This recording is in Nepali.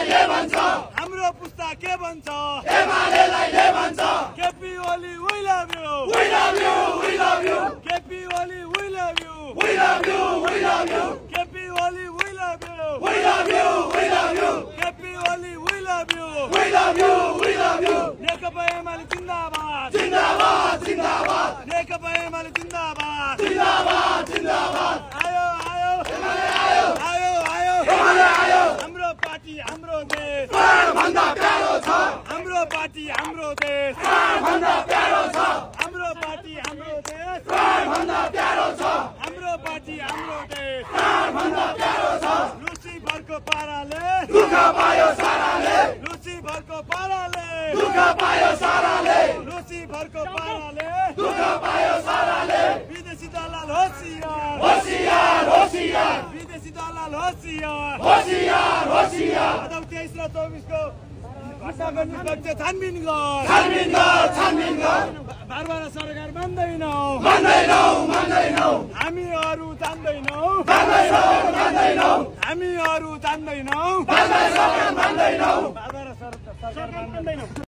हाम्रो पुस्ता के भन्छ एमालेलाई के भन्छ KP Oli we love you we love you we love you KP Oli we love you we love you we love you KP Oli we love you we love you we love you KP Oli we love you we love you we love you नेकपा एमाले जिन्दाबाद जिन्दाबाद जिन्दाबाद नेकपा एमाले जिन्दाबाद जिन्दाबाद जिन्दाबाद आयो आयो एमाले आयो आयो आयो एमाले आयो हाम्रो पार्टी हाम्रो देश भन्दा प्यारो छ हाम्रो पार्टी हाम्रो देश भन्दा प्यारो छ हाम्रो पार्टी हाम्रो देश भन्दा प्यारो छ हाम्रो पार्टी हाम्रो देश भन्दा प्यारो छ लुसिफरको पाराले दुःख पायो साराले लुसिफरको पाराले दुःख पायो साराले लुसिफरको पाराले दुःख पायो साराले विदेशी दलाल होशियार होशियार होशियार विदेशी दलाल होशियार होशियार होशियार 23 र 24 को घटना गर्ने पक्ष छानबिन गर बारबार सरकार मान्दैनौ हामीहरू जान्दैनौ हामीहरू जान्दैनौ बारबार सरकार मान्दैनौ